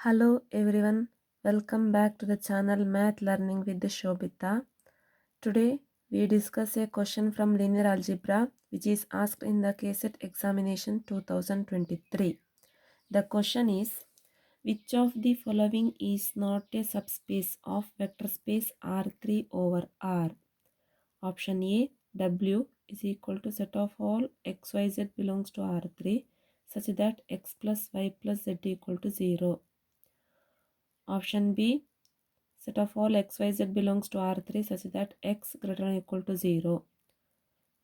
Hello everyone, welcome back to the channel Math Learning with Shobita. Today we discuss a question from linear algebra which is asked in the Kset examination 2023. The question is, which of the following is not a subspace of vector space R3 over R? Option A, W is equal to set of all x, y, z belongs to R3 such that x plus y plus z equal to 0. Option B, set of all x, y, z belongs to R3 such that x greater than or equal to 0.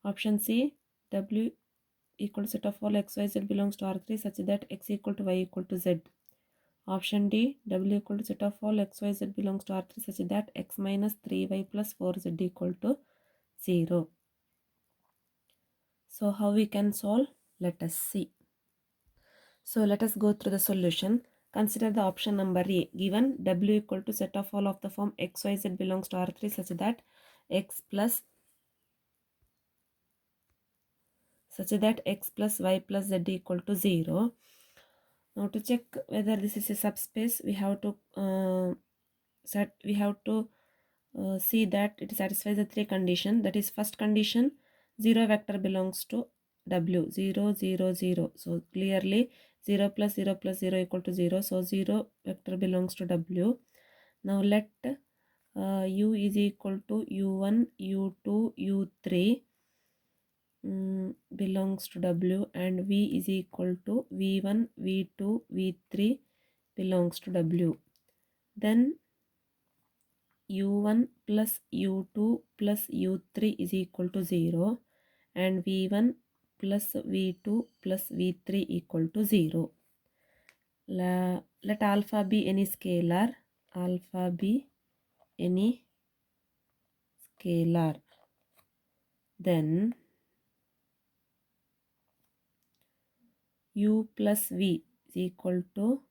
Option C, W equal to set of all x, y, z belongs to R3 such that x equal to y equal to z. Option D, W equal to set of all x, y, z belongs to R3 such that x minus 3y plus 4z equal to 0. So how we can solve? Let us see. So let us go through the solution. Consider the option number A. Given W equal to set of all of the form x, y, z belongs to R3 such that x plus y plus z equal to 0. Now to check whether this is a subspace, we have to see that it satisfies the three conditions. That is, first condition, 0 vector belongs to W, 0, 0, 0. So clearly 0 plus 0 plus 0 equal to 0. So 0 vector belongs to W. Now let U is equal to U1, U2, U3 belongs to W, and V is equal to V1, V2, V3 belongs to W. Then U1 plus U2 plus U3 is equal to 0 and V1 plus V2 plus V3 equal to 0. Let alpha be any scalar. Alpha be any scalar. Then U plus V is equal to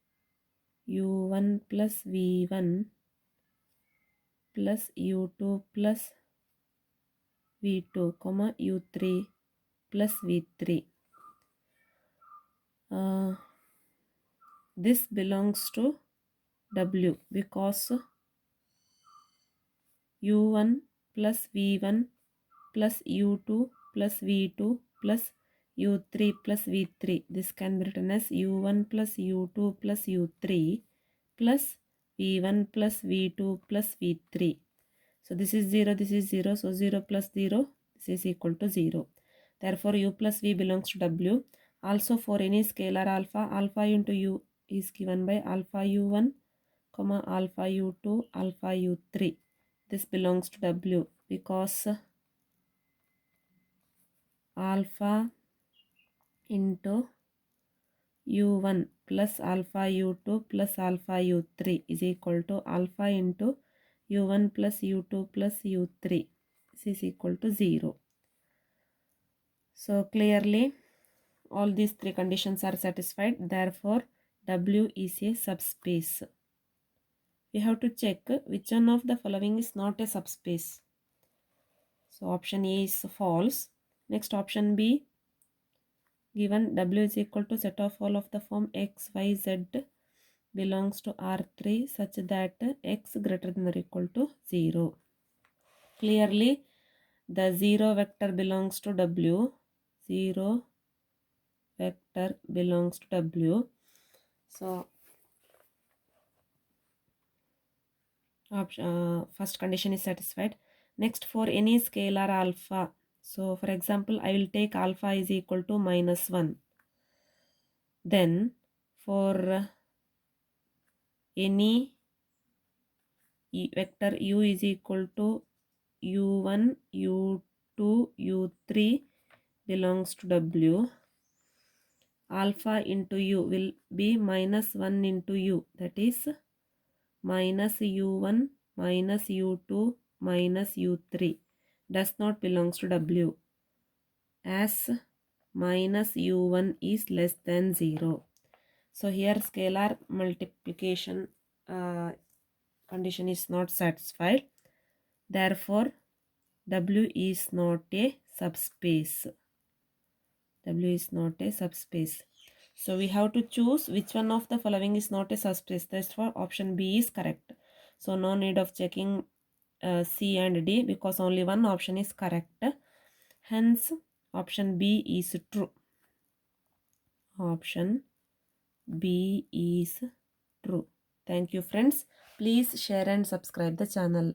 U1 plus V1 plus U2 plus V2, U3 plus V3. This belongs to W because U1 plus V1 plus U2 plus V2 plus U3 plus V3. This can be written as U1 plus U2 plus U3 plus V1 plus V2 plus V3. So this is 0, this is 0. So 0 plus 0, this is equal to 0. Therefore, U plus V belongs to W. Also for any scalar alpha, alpha into U is given by alpha U1, alpha U2, alpha U3. This belongs to W because alpha into U1 plus alpha U2 plus alpha U3 is equal to alpha into U1 plus U2 plus U3. This is equal to 0. So clearly all these three conditions are satisfied. Therefore, W is a subspace. We have to check which one of the following is not a subspace. So option A is false. Next, option B, given W is equal to set of all of the form x, y, z belongs to R3 such that x greater than or equal to 0. Clearly, the 0 vector belongs to W. 0 vector belongs to W. So first condition is satisfied. Next, for any scalar alpha, so for example, I will take alpha is equal to minus 1. Then for any vector U is equal to U1, U2, U3 belongs to W. Alpha into U will be minus 1 into U, that is minus U1 minus U2 minus U3 does not belongs to W, as minus U1 is less than 0. So here scalar multiplication condition is not satisfied. Therefore, W is not a subspace. W is not a subspace. So we have to choose which one of the following is not a subspace. Therefore, option B is correct. So no need of checking C and D because only one option is correct. Hence, option B is true. Option B is true. Thank you friends. Please share and subscribe the channel.